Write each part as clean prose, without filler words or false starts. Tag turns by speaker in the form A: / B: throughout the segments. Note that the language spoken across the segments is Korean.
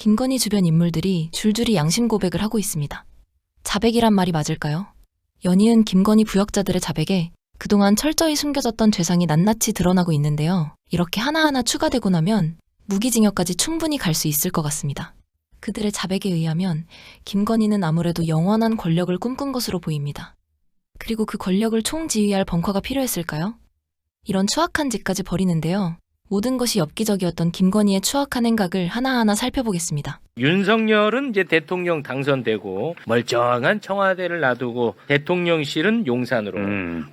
A: 김건희 주변 인물들이 줄줄이 양심 고백을 하고 있습니다. 자백이란 말이 맞을까요? 연이은 김건희 부역자들의 자백에 그동안 철저히 숨겨졌던 죄상이 낱낱이 드러나고 있는데요. 이렇게 하나하나 추가되고 나면 무기징역까지 충분히 갈 수 있을 것 같습니다. 그들의 자백에 의하면 김건희는 아무래도 영원한 권력을 꿈꾼 것으로 보입니다. 그리고 그 권력을 총지휘할 벙커가 필요했을까요? 이런 추악한 짓까지 벌이는데요. 모든 것이 엽기적이었던 김건희의 추악한 행각을 하나하나 살펴보겠습니다.
B: 윤석열은 이제 대통령 당선되고 멀쩡한 청와대를 놔두고 대통령실은 용산으로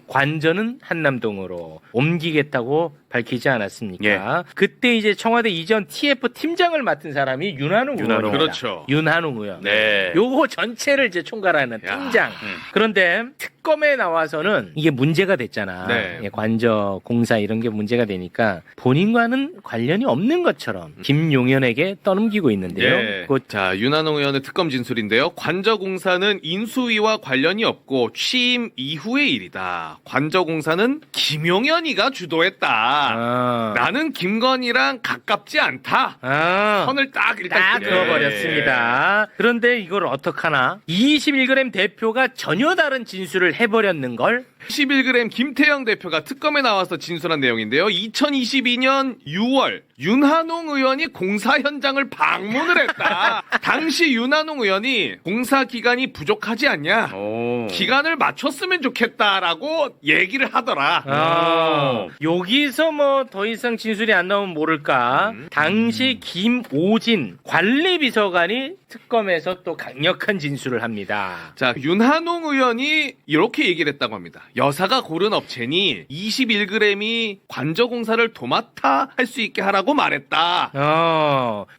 B: 관저는 한남동으로 옮기겠다고 밝히지 않았습니까?
C: 예.
B: 그때 이제 청와대 이전 TF 팀장을 맡은 사람이 윤한홍 의원입니다.
C: 그렇죠.
B: 윤한홍 의원.
C: 네.
B: 요거 전체를 이제 총괄하는
C: 야.
B: 팀장. 그런데 특검에 나와서는 이게 문제가 됐잖아.
C: 네.
B: 예, 관저 공사 이런 게 문제가 되니까 본인과는 관련이 없는 것처럼 김용현에게 떠넘기고 있는데요.
C: 네. 자, 윤한홍 의원의 특검 진술인데요. 관저공사는 인수위와 관련이 없고 취임 이후의 일이다. 관저공사는 김용현이가 주도했다. 나는 김건희랑 가깝지 않다. 선을 딱 일단
B: 딱
C: 끄네.
B: 그어버렸습니다. 그런데 이걸 어떡하나? 21g 대표가 전혀 다른 진술을 해버렸는걸?
C: 11g 김태형 대표가 특검에 나와서 진술한 내용인데요. 2022년 6월 윤한홍 의원이 공사 현장을 방문을 했다. 당시 윤한홍 의원이 공사 기간이 부족하지 않냐? 기간을 맞췄으면 좋겠다라고 얘기를 하더라.
B: 여기서 뭐 더 이상 진술이 안 나오면 모를까? 당시 김오진 관리비서관이 특검에서 또 강력한 진술을 합니다.
C: 자, 윤한홍 의원이 이렇게 얘기를 했다고 합니다. 여사가 고른 업체니 21g이 관저공사를 도맡아 할 수 있게 하라고 말했다.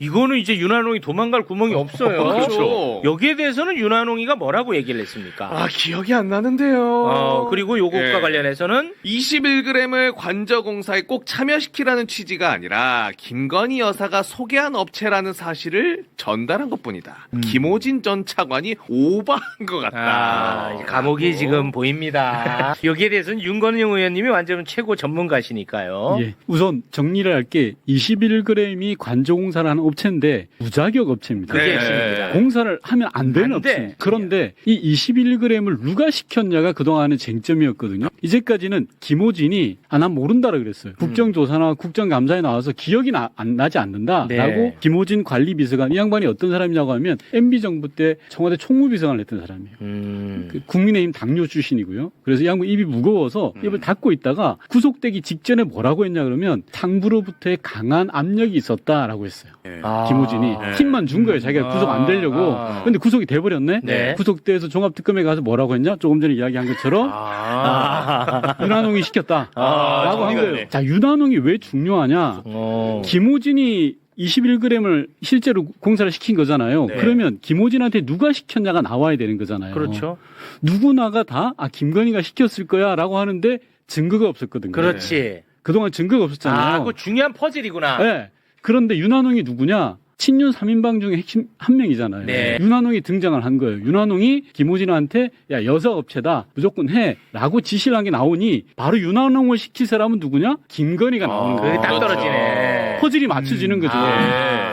B: 이거는 이제 윤한홍이 도망갈 구멍이 없어요.
C: 그렇죠.
B: 여기에 대해서는 윤한홍이가 뭐라고 얘기를 했습니까?
C: 기억이 안 나는데요.
B: 그리고 요것과
C: 예.
B: 관련해서는
C: 21g을 관저공사에 꼭 참여시키라는 취지가 아니라 김건희 여사가 소개한 업체라는 사실을 전달한 것뿐이다. 김오진 전 차관이 오버한 것 같다.
B: 감옥이 지금 보입니다. 여기에 대해서는 윤건영 의원님이 완전 최고 전문가시니까요.
D: 예. 우선 정리를 할 게 21g이 관저공사를 하는 업체인데 무자격 업체입니다.
B: 그게
C: 네.
B: 핵심입니다.
D: 공사를 하면 안 되는
B: 안 돼.
D: 업체입니다. 그런데 이 21g을 누가 시켰냐가 그동안의 쟁점이었거든요. 이제까지는 김오진이 난 모른다라 그랬어요. 국정조사나 국정감사에 나와서 기억이 나지 않는다라고
B: 네.
D: 김오진 관리비서관, 이 양반이 어떤 사람이냐고 하면 MB정부 때 청와대 총무비서관을 했던 사람이에요. 그 국민의힘 당뇨 출신이고요. 그래서 이 양반 입이 무거워서 입을 닫고 있다가 구속되기 직전에 뭐라고 했냐 그러면 상부로부터의 강한 압력이 있었다라고 했어요. 김오진이 힘만 준 거예요. 자기가 구속 안 되려고. 근데 구속이 돼버렸네.
B: 네.
D: 구속돼서 종합특검에 가서 뭐라고 했냐? 조금 전에 이야기한 것처럼 윤한홍이 시켰다라고 한 거예요. 자, 윤한홍이 왜 중요하냐? 김오진이 21g을 실제로 공사를 시킨 거잖아요.
B: 네.
D: 그러면 김오진한테 누가 시켰냐가 나와야 되는 거잖아요.
B: 그렇죠.
D: 누구나가 다 김건희가 시켰을 거야라고 하는데 증거가 없었거든요.
B: 그렇지.
D: 그동안 증거가 없었잖아요.
B: 그거 중요한 퍼즐이구나.
D: 네. 그런데 윤한홍이 누구냐? 친윤 3인방 중에 핵심 한 명이잖아요.
B: 네.
D: 윤한홍이 등장을 한 거예요. 윤한홍이 김오진한테 야, 여사 업체다. 무조건 해. 라고 지시를 한 게 나오니 바로 윤한홍을 시킬 사람은 누구냐? 김건희가 나오는 거예요.
B: 그게 딱 떨어지네.
D: 퍼즐이 맞춰지는 거죠.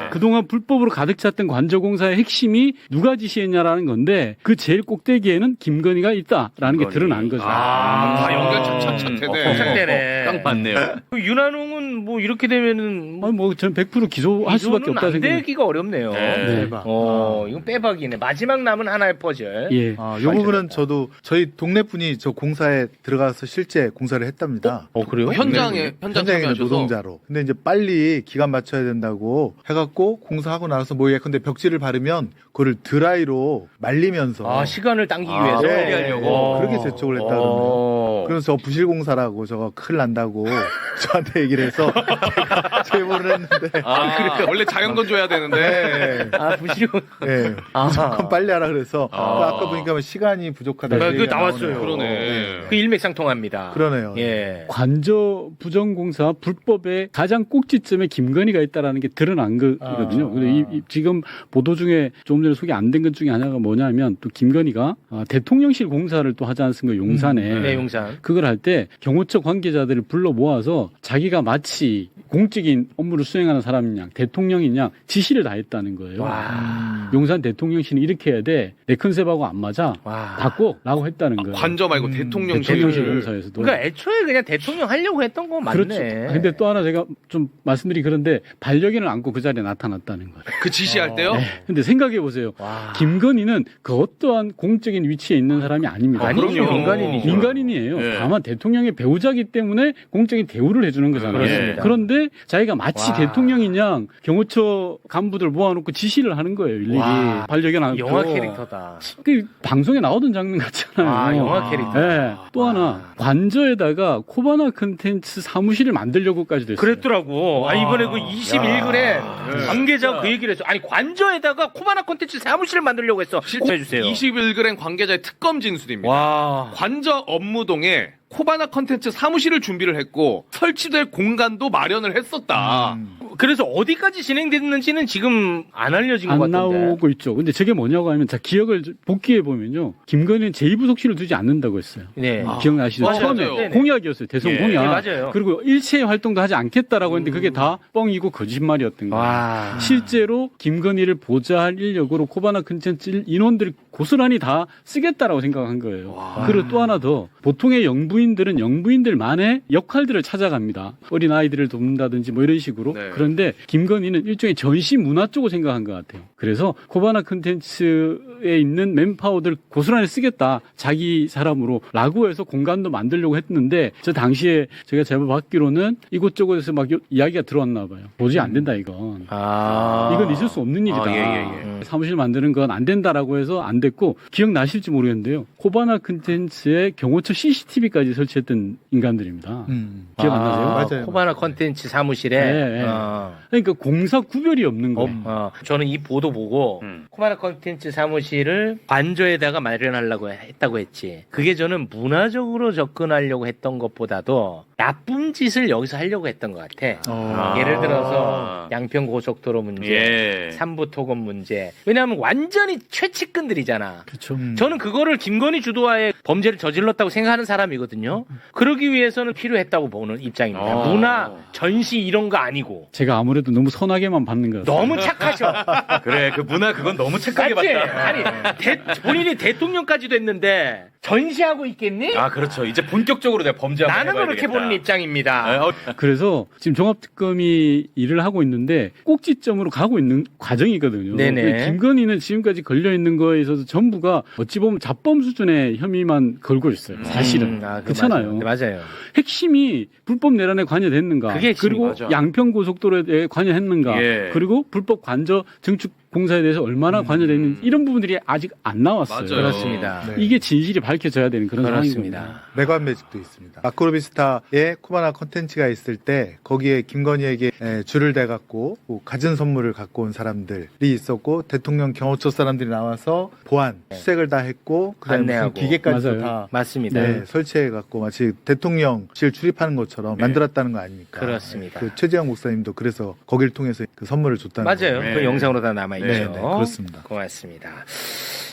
D: 그동안 불법으로 가득 찼던 관저공사의 핵심이 누가 지시했냐라는 건데 그 제일 꼭대기에는 김건희가 있다라는 게 드러난 거죠.
C: 다 연결 착착착되네.
B: 착되네.
C: 딱 맞네요.
B: 윤한홍은 뭐 이렇게 되면은
D: 저는 100% 기소할 수밖에 없다
B: 안
D: 생각해요.
B: 되기가 어렵네요.
D: 네.
B: 이건 빼박이네. 마지막 남은 하나의 퍼즐.
D: 예.
E: 이 부분은 저도 저희 동네 분이 저 공사에 들어가서 실제 공사를 했답니다.
B: 그래요?
C: 현장
E: 현장에
C: 참여하셔서
E: 노동자로. 근데 이제 빨리 기간 맞춰야 된다고 해갖고 공사하고 나서 뭐 예컨대 벽지를 바르면 그거를 드라이로 말리면서
B: 시간을 당기기 위해서
E: 네.
B: 빨리 하려고.
E: 그렇게 재촉을 했다 그러네요. 그래서 저 부실공사라고 저거 큰일 난다고 저한테 얘기를 해서 제가 제보를 했는데
C: 그러니까 원래 자연건 줘야 되는데.
E: 네.
B: 부실공.
E: 네. 무조건 빨리 하라 그래서 아까 보니까 시간이 부족하다.
B: 그거
E: 얘기가
B: 나왔어요.
E: 나오네요.
C: 그러네.
B: 그 일맥상통합니다.
E: 그러네요.
B: 예.
D: 관저 부정공사 불법의 가장 꼭지점에 김건희가 있다라는 게 드러난 거거든요. 근데 지금 보도 중에 조금 전에 소개 안 된 것 중에 하나가 뭐냐면 또 김건희가 대통령실 공사를 또 하지 않습니까? 용산에.
B: 네, 용산.
D: 그걸 할 때 경호처 관계자들을 불러 모아서 자기가 마치 공적인 업무를 수행하는 사람인 양, 대통령인 양 지시를 다 했다는 거예요.
B: 와.
D: 용산 대통령실은 이렇게 해야 돼. 내 컨셉하고 안 맞아.
B: 와.
D: 바꿔라고 했다는 거예요.
C: 관저 말고 대통령실.
D: 대통령실 공사에서도.
B: 그러니까 애초에 그냥 대통령 하려고 했던 거 맞네.
D: 그렇죠. 근데 또 하나 제가 좀 말씀드리기 그런데 반려견을 안고 그 자리에 나타났다는 거예요.
C: 그 지시할 때요?
D: 네. 근데 생각해 보세요.
B: 와.
D: 김건희는 그 어떠한 공적인 위치에 있는 사람이 아닙니다.
B: 아니죠.
C: 그럼요.
B: 민간인이죠.
D: 민간인이에요.
C: 네.
D: 다만 대통령의 배우자기 때문에 공적인 대우를 해주는 거잖아요.
B: 그렇습니다.
D: 그런데 자기가 마치
B: 와.
D: 대통령인 양 경호처 간부들 모아놓고 지시를 하는 거예요. 일일이
B: 와.
D: 반려견 안고.
B: 영화 캐릭터다.
D: 그 방송에 나오던 장면 같잖아요.
B: 아, 영화 캐릭터.
D: 네. 또 하나 관저에다가 코바나 컨텐츠 사무실을 만들려고까지도 했어요.
B: 그랬더라고. 아, 이번에 그 21글에
C: 야.
B: 관계자가 그 얘기를 했어. 아니, 관저에다가 코바나 콘텐츠 사무실을 만들려고 했어. 실제해주세요.
C: 21g 관계자의 특검 진술입니다.
B: 와.
C: 관저 업무동에 코바나 컨텐츠 사무실을 준비를 했고 설치될 공간도 마련을 했었다.
B: 그래서 어디까지 진행됐는지는 지금 안 알려진 것
D: 안
B: 같던데.
D: 나오고 있죠. 근데 저게 뭐냐고 하면 자 기억을 복귀해 보면요. 김건희는 제2부속실을 두지 않는다고 했어요.
B: 네.
D: 기억나시죠?
C: 맞아요.
D: 처음에
C: 네네.
D: 공약이었어요. 대선
C: 예.
D: 공약.
B: 네, 맞아요.
D: 그리고 일체 활동도 하지 않겠다라고 했는데 그게 다 뻥이고 거짓말이었던 거예요.
B: 와.
D: 실제로 김건희를 보좌할 인력으로 코바나 컨텐츠 인원들을 고스란히 다 쓰겠다라고 생각한 거예요. 그리고 또 하나 더 보통의 영부인들은 영부인들만의 역할들을 찾아갑니다. 어린 아이들을 돕는다든지 뭐 이런 식으로.
C: 네.
D: 그런데 김건희는 일종의 전시 문화 쪽을 생각한 것 같아요. 그래서 코바나 컨텐츠에 있는 맨파워들 고스란히 쓰겠다. 자기 사람으로 라고 해서 공간도 만들려고 했는데 저 당시에 제가 제보 받기로는 이곳저곳에서 막 이야기가 들어왔나 봐요. 도저히 안 된다 이건.
B: 아.
D: 이건 있을 수 없는 일이다.
C: 예.
D: 사무실 만드는 건 안 된다라고 해서 안 됐고 기억나실지 모르겠는데요. 코바나 컨텐츠에 경호처 CCTV까지 설치했던 인간들입니다. 기억 안 나세요?
E: 맞아요.
B: 코바나 컨텐츠 사무실에.
D: 네, 네. 그러니까 공사 구별이 없는 거예요.
B: 저는 이 보도 보고 코바나 컨텐츠 사무실을 관저에다가 마련하려고 했다고 했지. 그게 저는 문화적으로 접근하려고 했던 것보다도 나쁜 짓을 여기서 하려고 했던 것 같아. 예를 들어서 양평 고속도로 문제,
C: 예.
B: 삼부토건 문제. 왜냐하면 완전히 최측근들이잖아.
D: 그렇죠.
B: 저는 그거를 김건희 주도하에 범죄를 저질렀다고 생각하는 사람이거든요. 그러기 위해서는 필요했다고 보는 입장입니다. 문화, 전시 이런 거 아니고.
D: 제가 아무래도 너무 선하게만 받는 것 같아요.
B: 너무 착하셔.
F: 그래, 그 문화 그건 너무 착하게
B: 맞지?
F: 봤다.
B: 아니, 본인이 대통령까지도 했는데 전시하고 있겠니?
F: 아, 그렇죠. 이제 본격적으로 내가 범죄 한번
B: 나는
F: 해봐야
B: 그렇게
F: 되겠다.
B: 보는 입장입니다.
F: 아,
D: 그래서 지금 종합특검이 일을 하고 있는데 꼭지점으로 가고 있는 과정이거든요.
B: 네네.
D: 근데 김건희는 지금까지 걸려 있는 거에 있어서 전부가 어찌 보면 자범 수준의 혐의만 걸고 있어요. 사실은. 그렇잖아요.
B: 맞아요.
D: 핵심이 불법 내란에 관여됐는가?
B: 그게 핵심이
D: 그리고
F: 맞아.
D: 양평 고속도로에 관여했는가?
F: 예.
D: 그리고 불법 관저 증축 공사에 대해서 얼마나 관여됐는지 이런 부분들이 아직 안 나왔어요.
C: 맞아요.
B: 그렇습니다.
E: 네.
D: 이게 진실이 밝혀져야 되는 그런 상황입니다.
B: 그렇습니다.
E: 매관 매직도 있습니다. 마크로비스타에 코바나 컨텐츠가 있을 때 거기에 김건희에게 줄을 대갖고 갖은 선물을 갖고 온 사람들이 있었고 대통령 경호처 사람들이 나와서 보안 수색을 다 했고 그다음에 무슨
B: 안내하고.
E: 기계까지도
D: 맞아요.
E: 다
B: 맞습니다.
E: 설치해갖고 마치 대통령실 출입하는 것처럼 만들었다는 거 아닙니까?
B: 그렇습니다.
E: 그 최재형 목사님도 그래서 거기를 통해서 그 선물을 줬다는
B: 맞아요.
E: 거예요.
B: 그
F: 네.
B: 영상으로 다 남아있죠.
E: 네, 네, 그렇습니다.
B: 고맙습니다.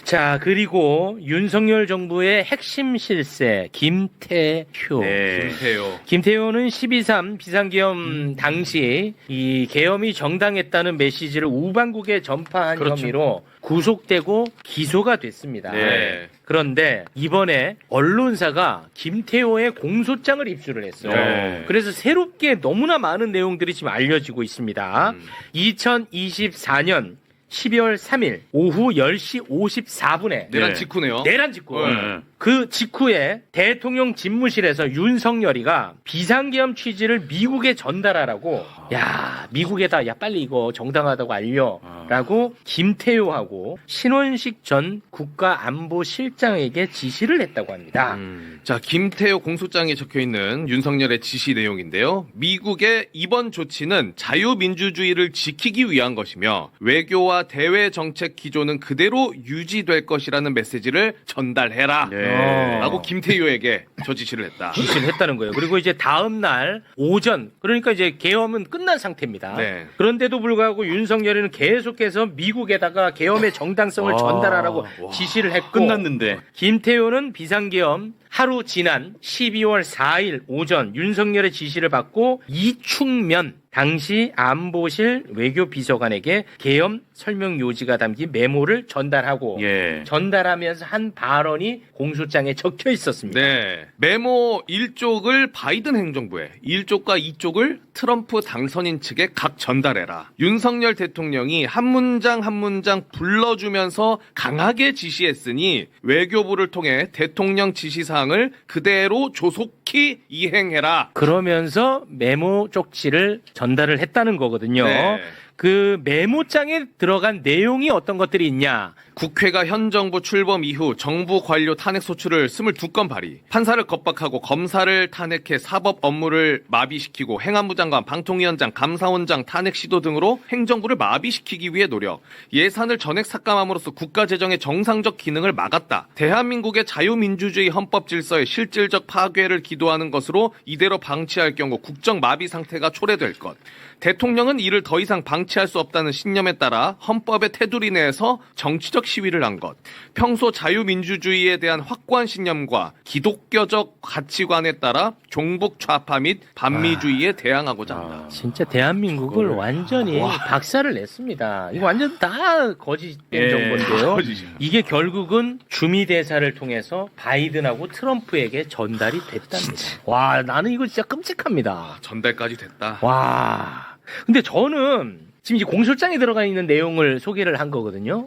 B: 자, 그리고 윤석열 정부의 핵심 실세, 김태효.
F: 네.
C: 김태효.
B: 김태효는 12.3 비상계엄 당시 이 계엄이 정당했다는 메시지를 우방국에 전파한
F: 그렇죠.
B: 혐의로 구속되고 기소가 됐습니다.
C: 네.
B: 그런데 이번에 언론사가 김태효의 공소장을 입수를 했어요.
F: 네.
B: 그래서 새롭게 너무나 많은 내용들이 지금 알려지고 있습니다. 2024년 12월 3일 오후 10시 54분에
C: 내란
F: 네.
C: 직후네요.
B: 내란 직후.
F: 네.
B: 그 직후에 대통령 집무실에서 윤석열이가 비상계엄 취지를 미국에 전달하라고 야 미국에다 야 빨리 이거 정당하다고 알려라고 김태효하고 신원식 전 국가안보실장에게 지시를 했다고 합니다.
C: 자, 김태효 공소장에 적혀 있는 윤석열의 지시 내용인데요. 미국의 이번 조치는 자유민주주의를 지키기 위한 것이며 외교와 대외 정책 기조는 그대로 유지될 것이라는 메시지를 전달해라.
F: 네.
C: 라고 김태효에게 저 지시를 했다.
B: 지시를 했다는 거예요. 그리고 이제 다음 날 오전 그러니까 이제 계엄은 끝난 상태입니다.
C: 네.
B: 그런데도 불구하고 윤석열이는 계속해서 미국에다가 계엄의 정당성을 전달하라고 지시를 했고
F: 끝났는데.
B: 김태효는 비상계엄 하루 지난 12월 4일 오전 윤석열의 지시를 받고 이충면 당시 안보실 외교비서관에게 계엄 설명 요지가 담긴 메모를 전달하고
F: 예.
B: 전달하면서 한 발언이 공소장에 적혀 있었습니다.
C: 네. 메모 1쪽을 바이든 행정부에, 1쪽과 2쪽을 트럼프 당선인 측에 각 전달해라. 윤석열 대통령이 한 문장 한 문장 불러주면서 강하게 지시했으니 외교부를 통해 대통령 지시사항을 그대로 조속히 이행해라.
B: 그러면서 메모 쪽지를 전달을 했다는 거거든요.
C: 네.
B: 그 메모장에 들어간 내용이 어떤 것들이 있냐?
C: 국회가 현 정부 출범 이후 정부 관료 탄핵 소추를 22건 발의, 판사를 겁박하고 검사를 탄핵해 사법 업무를 마비시키고 행안부 장관, 방통위원장, 감사원장 탄핵 시도 등으로 행정부를 마비시키기 위해 노력, 예산을 전액 삭감함으로써 국가 재정의 정상적 기능을 막았다. 대한민국의 자유민주주의 헌법 질서의 실질적 파괴를 기도하는 것으로 이대로 방치할 경우 국정 마비 상태가 초래될 것. 대통령은 이를 더 이상 방치할 수 없다는 신념에 따라 헌법의 테두리 내에서 정치적 시위를 한 것. 평소 자유민주주의에 대한 확고한 신념과 기독교적 가치관에 따라 종북 좌파 및 반미주의에 대항하고자 한다.
B: 진짜 대한민국을 완전히 박살을 냈습니다. 이거 완전 다 거짓된 정보인데요. 이게 결국은 주미 대사를 통해서 바이든하고 트럼프에게 전달이 됐답니다. 와, 나는 이거 진짜 끔찍합니다.
C: 전달까지 됐다.
B: 와. 근데 저는 지금 이제 공소장에 들어가 있는 내용을 소개를 한 거거든요.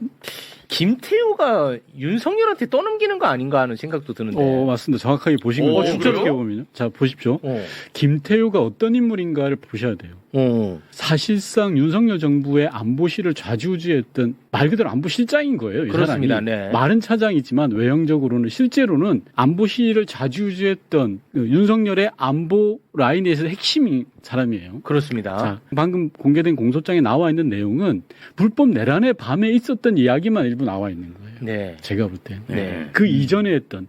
B: 김태호가 윤석열한테 떠넘기는 거 아닌가 하는 생각도 드는데.
D: 맞습니다. 정확하게 보신 거예요.
C: 진짜요?
D: 어떻게 보면요. 자, 보십시오.
B: 어.
D: 김태효가 어떤 인물인가를 보셔야 돼요. 사실상 윤석열 정부의 안보실을 좌지우지했던 말 그대로 안보실장인 거예요. 이
B: 그렇습니다.
D: 사람이.
B: 네.
D: 말은 차장이지만 외형적으로는 실제로는 안보실을 좌지우지했던 그 윤석열의 안보 라인에서 핵심인 사람이에요.
B: 그렇습니다.
D: 자, 방금 공개된 공소장에 나와 있는 내용은 불법 내란의 밤에 있었던 이야기만 일부 나와 있는 거예요.
B: 네.
D: 제가 볼 때.
B: 네.
D: 그 이전에 했던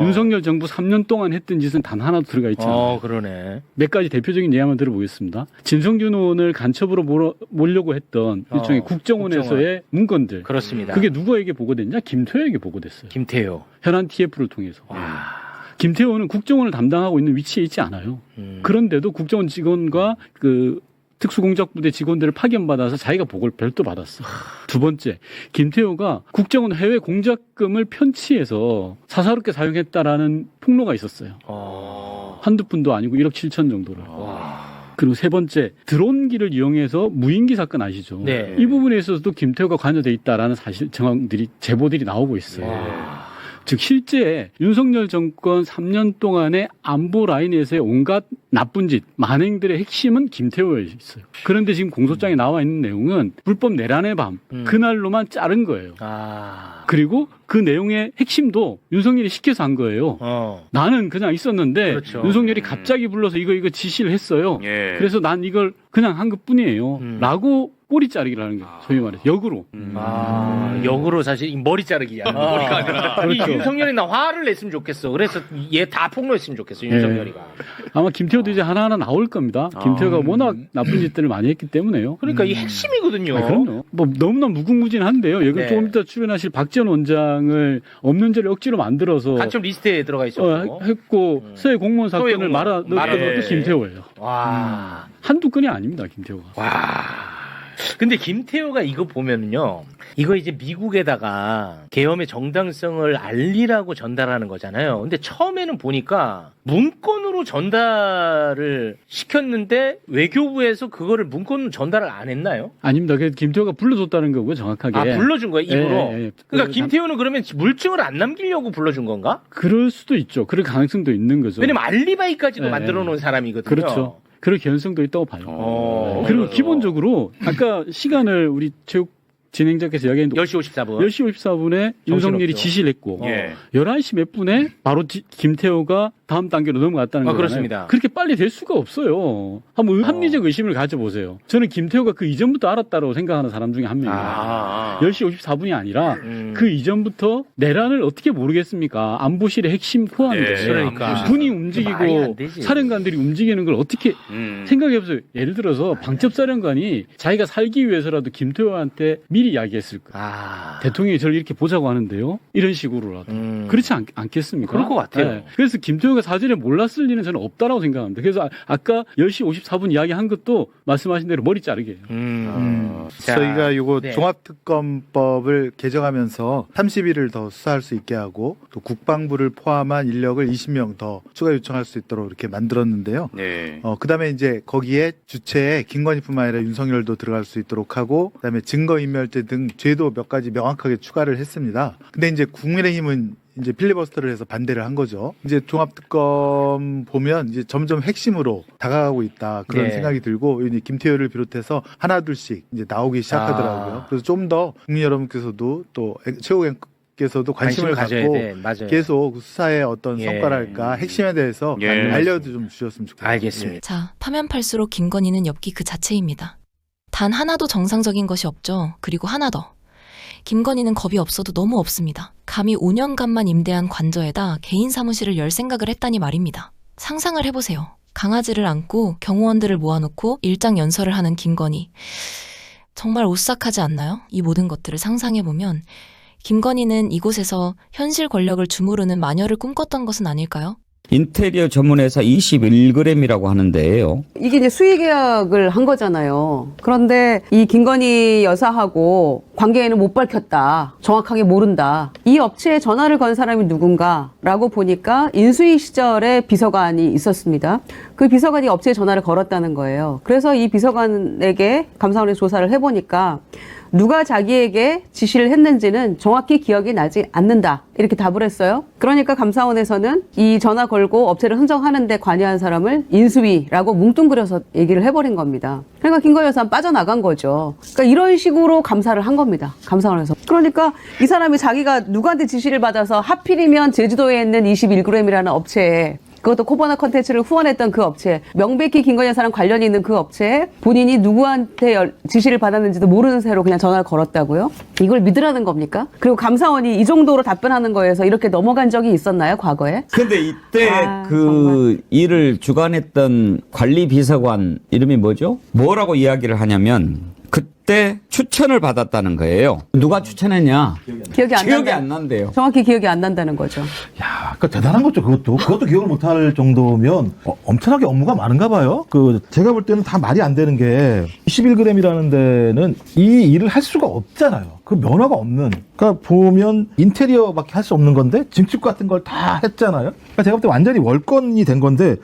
D: 윤석열 정부 3년 동안 했던 짓은 단 하나도 들어가 있지 않아요.
B: 그러네.
D: 몇 가지 대표적인 예화만 들어보겠습니다. 진성준 의원을 간첩으로 몰려고 했던 일종의 국정원에서의 문건들.
B: 그렇습니다.
D: 그게 누구에게 보고됐냐? 김태호에게 보고됐어요.
B: 김태호.
D: 현안 TF를 통해서.
B: 와.
D: 김태호는 국정원을 담당하고 있는 위치에 있지 않아요. 그런데도 국정원 직원과 그 특수공작부대 직원들을 파견받아서 자기가 보고를 별도 받았어. 두 번째, 김태호가 국정원 해외 공작금을 편취해서 사사롭게 사용했다라는 폭로가 있었어요. 한두 푼도 아니고 1억 7천 정도를. 그리고 세 번째, 드론기를 이용해서 무인기 사건 아시죠?
B: 네.
D: 이 부분에 있어서도 김태호가 관여돼 있다라는 사실 정황들이 제보들이 나오고 있어요. 즉 실제 윤석열 정권 3년 동안의 안보 라인에서의 온갖 나쁜 짓, 만행들의 핵심은 김태호에 있어요. 그런데 지금 공소장에 나와 있는 내용은 불법 내란의 밤, 그날로만 자른 거예요. 그리고 그 내용의 핵심도 윤석열이 시켜서 한 거예요. 나는 그냥 있었는데
B: 그렇죠.
D: 윤석열이 갑자기 불러서 이거 지시를 했어요.
F: 예.
D: 그래서 난 이걸 그냥 한 것뿐이에요. 라고 꼬리 자르기를 하는 거예요. 소위 말해서 역으로.
B: 역으로 사실 이 머리 자르기야.
C: 머리가 아니라.
B: 이 윤석열이 나 화를 냈으면 좋겠어. 그래서 얘 다 폭로했으면 좋겠어. 윤석열이가.
D: 아마 김태호도 이제 하나하나 나올 겁니다. 김태호가 워낙 나쁜 짓들을 많이 했기 때문에요.
B: 그러니까 이 핵심이거든요.
D: 그럼요. 뭐 너무나 무궁무진한데요. 여기
B: 네.
D: 조금 이따 출연하실 박지원 원장을 없는 죄를 억지로 만들어서
B: 간첩 리스트에 들어가 있었고.
D: 했고 서해 공무원 사건을
B: 공무원.
D: 말아 넣었던
B: 말아넣었지.
D: 것도 김태호예요.
B: 와.
D: 한두 건이 아닙니다. 김태호가.
B: 와. 근데 김태호가 이거 보면은요, 이거 이제 미국에다가 계엄의 정당성을 알리라고 전달하는 거잖아요. 근데 처음에는 보니까 문건으로 전달을 시켰는데 외교부에서 그거를 문건으로 전달을 안 했나요?
D: 아닙니다. 그래서 김태호가 불러줬다는 거고요. 정확하게.
B: 불러준 거예요, 입으로?
D: 예.
B: 그러니까 김태호는 그러면 물증을 안 남기려고 불러준 건가?
D: 그럴 수도 있죠. 그럴 가능성도 있는 거죠.
B: 왜냐면 알리바이까지도
D: 네.
B: 만들어 놓은 사람이거든요.
D: 그렇죠. 그럴 가능성도 있다고 봐요. 그리고
B: 그래서.
D: 기본적으로 아까 시간을 우리 체육 진행자께서 이야기했는데
B: 10시 54분.
D: 10시 54분에 윤석열이
B: 정신없죠.
D: 지시를 했고
F: 예.
D: 11시 몇 분에 바로 김태호가 다음 단계로 넘어갔다는 거잖아요.
B: 그렇습니다.
D: 그렇게 빨리 될 수가 없어요. 한번 합리적 의심을 가져보세요. 저는 김태호가 그 이전부터 알았다고 생각하는 사람 중에 한 명입니다. 10시 54분이 아니라 그 이전부터 내란을 어떻게 모르겠습니까? 안보실의 핵심 포함인데
C: 네,
B: 그러니까.
D: 군이
B: 말이
D: 움직이고
B: 안 되지.
D: 사령관들이 움직이는 걸 어떻게 생각해보세요. 예를 들어서 방첩사령관이 자기가 살기 위해서라도 김태호한테 미리 이야기했을 거예요. 대통령이 저를 이렇게 보자고 하는데요. 이런 식으로라도. 그렇지 않겠습니까?
B: 그럴 것 같아요.
D: 그래서 김태호가 사전에 몰랐을 리는 저는 없다라고 생각합니다. 그래서 아까 10시 54분 이야기한 것도 말씀하신 대로 머리 자르게요.
B: 자,
E: 저희가 요거
B: 네.
E: 종합특검법을 개정하면서 30일을 더 수사할 수 있게 하고 또 국방부를 포함한 인력을 20명 더 추가 요청할 수 있도록 이렇게 만들었는데요.
C: 네.
E: 그다음에 이제 거기에 주체에 김건희뿐만 아니라 윤석열도 들어갈 수 있도록 하고 그다음에 증거인멸죄 등 죄도 몇 가지 명확하게 추가를 했습니다. 근데 이제 국민의힘은 이제 필리버스터를 해서 반대를 한 거죠. 이제 종합특검 보면 이제 점점 핵심으로 다가가고 있다 그런
B: 네.
E: 생각이 들고 이제 김태효를 비롯해서 하나둘씩 이제 나오기 시작하더라고요. 그래서 좀 더 국민 여러분께서도 또 최고위원께서도 관심을
B: 가져야
E: 갖고
B: 돼. 맞아요.
E: 계속 수사의 어떤
B: 예.
E: 성과랄까 핵심에 대해서
C: 예.
E: 알려도 좀 주셨으면 좋겠습니다.
B: 알겠습니다.
A: 자, 파면 팔수록 김건희는 엽기 그 자체입니다. 단 하나도 정상적인 것이 없죠. 그리고 하나 더. 김건희는 겁이 없어도 너무 없습니다. 감히 5년간만 임대한 관저에다 개인 사무실을 열 생각을 했다니 말입니다. 상상을 해보세요. 강아지를 안고 경호원들을 모아놓고 일장 연설을 하는 김건희. 정말 오싹하지 않나요? 이 모든 것들을 상상해보면 김건희는 이곳에서 현실 권력을 주무르는 마녀를 꿈꿨던 것은 아닐까요?
G: 인테리어 전문회사 21g이라고 하는데요.
H: 이게 이제 수의 계약을 한 거잖아요. 그런데 이 김건희 여사하고 관계는 못 밝혔다. 정확하게 모른다. 이 업체에 전화를 건 사람이 누군가라고 보니까 인수위 시절에 비서관이 있었습니다. 그 비서관이 업체에 전화를 걸었다는 거예요. 그래서 이 비서관에게 감사원에서 조사를 해보니까 누가 자기에게 지시를 했는지는 정확히 기억이 나지 않는다. 이렇게 답을 했어요. 그러니까 감사원에서는 이 전화 걸고 업체를 흥정하는데 관여한 사람을 인수위라고 뭉뚱그려서 얘기를 해버린 겁니다. 그러니까 김건희 여사는 빠져나간 거죠. 그러니까 이런 식으로 감사를 한 겁니다. 감사원에서. 그러니까 이 사람이 자기가 누구한테 지시를 받아서 하필이면 제주도에 있는 21g이라는 업체에 그것도 코바나 컨텐츠를 후원했던 그 업체, 명백히 김건희 여사랑 관련이 있는 그 업체에 본인이 누구한테 지시를 받았는지도 모르는 새로 그냥 전화를 걸었다고요? 이걸 믿으라는 겁니까? 그리고 감사원이 이 정도로 답변하는 거에서 이렇게 넘어간 적이 있었나요, 과거에?
G: 근데 이때
H: 정말.
G: 그 일을 주관했던 관리 비서관 이름이 뭐죠? 뭐라고 이야기를 하냐면 그때 추천을 받았다는 거예요. 누가 추천했냐?
H: 기억이
G: 안 난대요.
H: 정확히 기억이 안 난다는 거죠.
I: 야, 그 대단한 거죠. 그것도 기억을 못할 정도면 엄청나게 업무가 많은가 봐요. 제가 볼 때는 다 말이 안 되는 게 21g이라는 데는 이 일을 할 수가 없잖아요. 그 면허가 없는. 그러니까 보면 인테리어밖에 할 수 없는 건데 증축 같은 걸 다 했잖아요. 그러니까 제가 볼 때 완전히 월권이 된 건데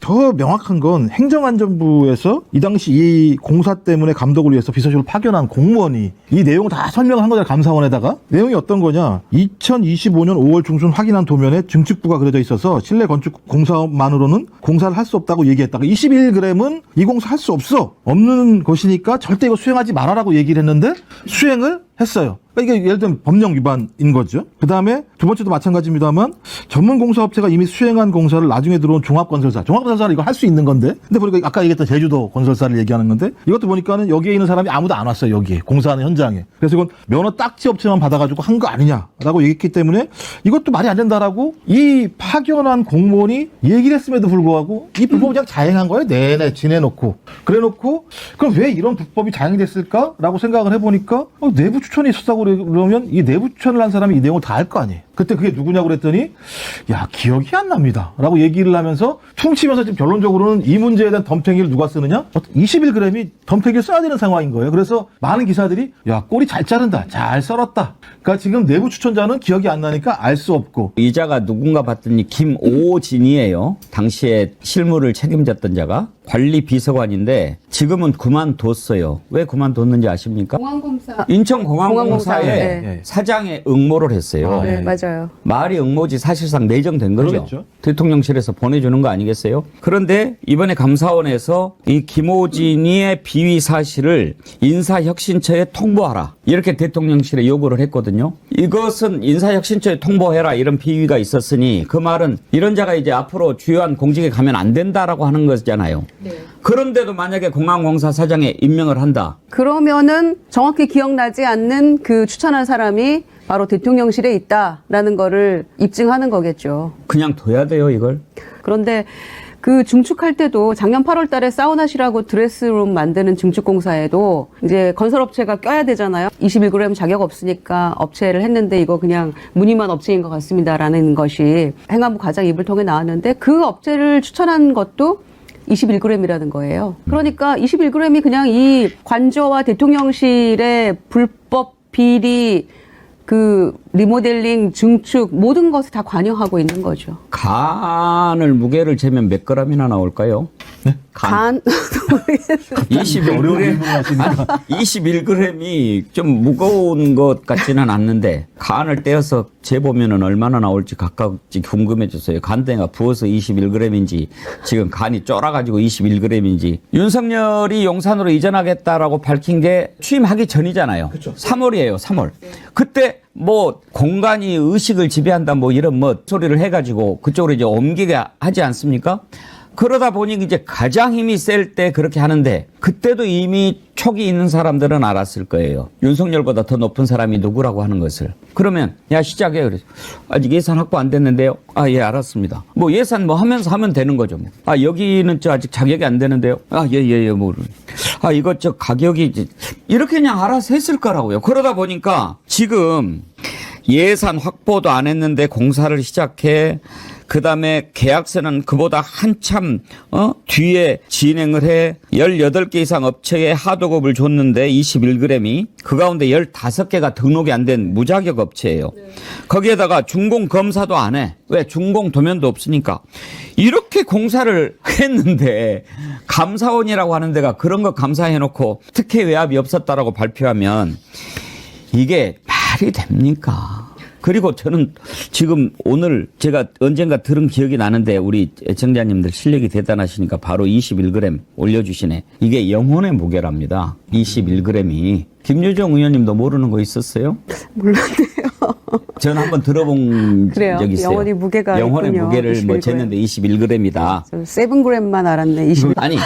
I: 더 명확한 건 행정안전부에서 이 당시 이 공사 때문에 감독을 위해서 비서실로 파견한 공무원이 이 내용을 다 설명을 한 거잖아요. 감사원에다가. 내용이 어떤 거냐. 2025년 5월 중순 확인한 도면에 증축부가 그려져 있어서 실내 건축 공사만으로는 공사를 할 수 없다고 얘기했다. 21g은 이 공사 할 수 없어. 없는 것이니까 절대 이거 수행하지 말아라고 얘기를 했는데 수행을 했어요. 그러니까 이게 예를 들면 법령 위반인 거죠. 그 다음에 두 번째도 마찬가지입니다만 전문 공사업체가 이미 수행한 공사를 나중에 들어온 종합건설사는 이거 할 수 있는 건데 근데 보니까 아까 얘기했던 제주도 건설사를 얘기하는 건데 이것도 보니까는 여기에 있는 사람이 아무도 안 왔어요. 여기에 공사하는 현장에. 그래서 이건 면허 딱지 업체만 받아가지고 한 거 아니냐라고 얘기했기 때문에 이것도 말이 안 된다라고 이 파견한 공무원이 얘기를 했음에도 불구하고 이 불법을 그냥 자행한 거예요. 내내 지내놓고 그래놓고 그럼 왜 이런 불법이 자행이 됐을까라고 생각을 해보니까 내부 추천이 있었다고 그러면 이 내부 추천을 한 사람이 이 내용을 다 알 거 아니에요. 그때 그게 누구냐고 그랬더니 야 기억이 안 납니다 라고 얘기를 하면서 퉁치면서 지금 결론적으로는 이 문제에 대한 덤탱이를 누가 쓰느냐 21g이 덤탱이를 써야 되는 상황인 거예요. 그래서 많은 기사들이 야 꼬리 잘 자른다 잘 썰었다. 그러니까 지금 내부 추천자는 기억이 안 나니까 알 수 없고
G: 이자가 누군가 봤더니 김오진이에요. 당시에 실무를 책임졌던 자가 관리 비서관인데 지금은 그만뒀어요. 왜 그만뒀는지 아십니까?
H: 공항공사.
G: 인천공항공사에
H: 공항공사에, 네.
G: 사장에 응모를 했어요.
H: 네, 맞아요. 맞아요.
G: 말이 응모지 사실상 내정된 거죠.
I: 그렇죠.
G: 대통령실에서 보내주는 거 아니겠어요? 그런데 이번에 감사원에서 이 김호진이의 비위 사실을 인사혁신처에 통보하라. 이렇게 대통령실에 요구를 했거든요. 이것은 인사혁신처에 통보해라. 이런 비위가 있었으니 그 말은 이런 자가 이제 앞으로 주요한 공직에 가면 안 된다라고 하는 거잖아요. 그런데도 만약에 공항공사 사장에 임명을 한다.
H: 그러면은 정확히 기억나지 않는 그 추천한 사람이 바로 대통령실에 있다라는 거를 입증하는 거겠죠.
G: 그냥 둬야 돼요, 이걸.
H: 그런데 그 증축할 때도 작년 8월 달에 사우나시라고 드레스룸 만드는 증축공사에도 이제 건설업체가 껴야 되잖아요. 21g 자격 없으니까 업체를 했는데 이거 그냥 무늬만 업체인 것 같습니다라는 것이 행안부 과장 입을 통해 나왔는데 그 업체를 추천한 것도 21g이라는 거예요. 그러니까 21g이 그냥 이 관저와 대통령실의 불법 비리 그 리모델링, 증축 모든 것을 다 관여하고 있는 거죠.
G: 간을 무게를 재면 몇 g이나 나올까요?
H: 간
G: 21g, 21g이 좀 무거운 것 같지는 않는데 간을 떼어서 재보면은 얼마나 나올지 각각지 궁금해졌어요. 간땡이가 부어서 21g인지 지금 간이 쫄아가지고 21g인지. 윤석열이 용산으로 이전하겠다라고 밝힌 게 취임하기 전이잖아요. 3월이에요, 3월. 그때 뭐 공간이 의식을 지배한다 뭐 이런 뭐 소리를 해가지고 그쪽으로 이제 옮기게 하지 않습니까? 그러다 보니 이제 가장 힘이 셀 때 그렇게 하는데 그때도 이미 촉이 있는 사람들은 알았을 거예요. 윤석열보다 더 높은 사람이 누구라고 하는 것을. 그러면 야 시작해. 그래서 아직 예산 확보 안 됐는데요. 아 예 알았습니다. 뭐 예산 뭐 하면서 하면 되는 거죠. 뭐. 아 여기는 저 아직 자격이 안 되는데요. 아 예 뭐. 아 이거 저 가격이 이제 이렇게 그냥 알아서 했을 거라고요. 그러다 보니까 지금 예산 확보도 안 했는데 공사를 시작해. 그 다음에 계약서는 그보다 한참 뒤에 진행을 해 18개 이상 업체에 하도급을 줬는데 21g이 그 가운데 15개가 등록이 안 된 무자격 업체예요. 거기에다가 준공 검사도 안 해. 왜? 준공 도면도 없으니까. 이렇게 공사를 했는데 감사원이라고 하는 데가 그런 거 감사해놓고 특혜 외압이 없었다라고 발표하면 이게 말이 됩니까? 그리고 저는 지금 오늘 제가 언젠가 들은 기억이 나는데 우리 애청자님들 실력이 대단하시니까 바로 21g 올려주시네. 이게 영혼의 무게랍니다. 21g이. 김유정 의원님도 모르는 거 있었어요?
H: 몰랐네요.
G: 저는 한번 들어본
H: 그래요.
G: 적이 있어요.
H: 영혼의 무게가
G: 영혼의
H: 있군요.
G: 무게를 뭐
H: 21g.
G: 쟀는데 21g이다.
H: 7g만 알았네. 21g.
G: 아니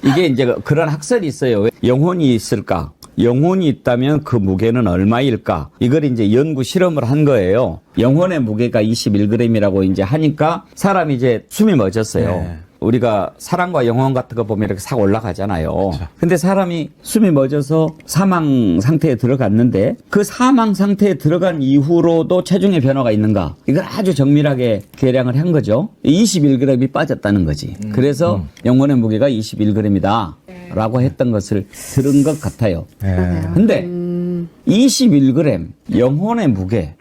G: 이게 이제 그런 학설이 있어요. 왜 영혼이 있을까? 영혼이 있다면 그 무게는 얼마일까? 이걸 이제 연구 실험을 한 거예요. 영혼의 무게가 21g이라고 이제 하니까 사람이 이제 숨이 멎었어요.
I: 네.
G: 우리가 사랑과 영혼 같은 거 보면 이렇게 싹 올라가잖아요. 근데 사람이 숨이 멎어서 사망 상태에 들어갔는데 그 사망 상태에 들어간 이후로도 체중의 변화가 있는가? 이걸 아주 정밀하게 계량을 한 거죠. 21g이 빠졌다는 거지. 그래서 영혼의 무게가 21g이다. 라고 했던 것을 들은 것 같아요. 근데 21g 영혼의 무게,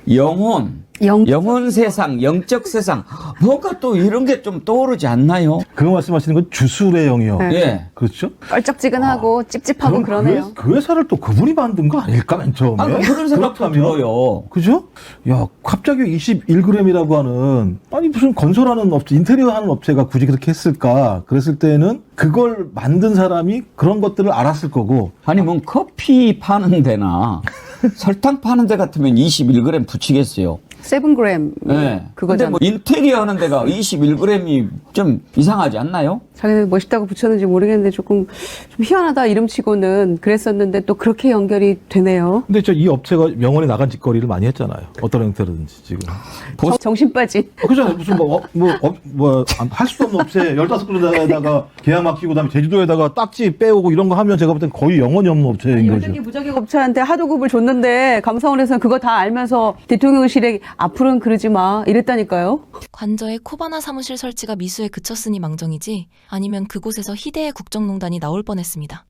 G: 영혼 세상, 영적 세상, 뭔가 또 이런 게 좀 떠오르지 않나요?
I: 그거 말씀하시는 건 주술의 영이요.
H: 네.
G: 예.
I: 그렇죠?
H: 껄쩍지근하고 찝찝하고 그러네요.
I: 그 회사를 또 그분이 만든 거 아닐까 맨 처음에?
G: 아, 그런 생각도 들어요.
I: 그죠? 야, 갑자기 21g이라고 하는, 아니, 무슨 건설하는 업체, 인테리어 하는 업체가 굳이 그렇게 했을까? 그랬을 때는 그걸 만든 사람이 그런 것들을 알았을 거고.
G: 아니, 뭐, 커피 파는 데나 설탕 파는 데 같으면 21g 붙이겠어요.
H: 7g.
G: 네. 근데
H: 그거잖아요.
G: 뭐, 인테리어 하는 데가 21g이 좀 이상하지 않나요?
H: 자기는 멋있다고 붙였는지 모르겠는데 조금 좀 희한하다 이름치고는 그랬었는데 또 그렇게 연결이 되네요.
I: 근데 이 업체가 명언에 나간 짓거리를 많이 했잖아요. 어떤 형태로든지 지금.
H: 정신 빠진.
I: 그잖아요. 무슨 할 수도 없는 업체 15군데다가 계약 맡기고 그다음에 제주도에다가 딱지 빼오고 이런 거 하면 제가 볼 땐 거의 영혼이 없는 업체인 거죠.
H: 18개 무자격 업체한테 하도급을 줬는데 감사원에서는 그거 다 알면서 대통령실에 앞으로는 그러지 마 이랬다니까요.
A: 관저에 코바나 사무실 설치가 미수에 그쳤으니 망정이지 아니면 그곳에서 희대의 국정농단이 나올 뻔했습니다.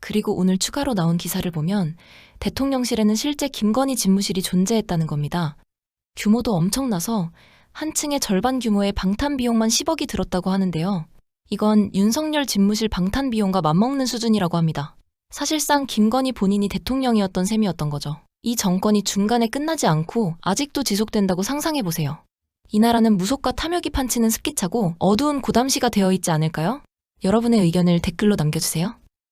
A: 그리고 오늘 추가로 나온 기사를 보면 대통령실에는 실제 김건희 집무실이 존재했다는 겁니다. 규모도 엄청나서 한 층의 절반 규모의 방탄 비용만 10억이 들었다고 하는데요. 이건 윤석열 집무실 방탄 비용과 맞먹는 수준이라고 합니다. 사실상 김건희 본인이 대통령이었던 셈이었던 거죠. 이 정권이 중간에 끝나지 않고 아직도 지속된다고 상상해보세요. 이 나라는 무속과 탐욕이 판치는 습기차고 어두운 고담시가 되어 있지 않을까요? 여러분의 의견을 댓글로 남겨주세요.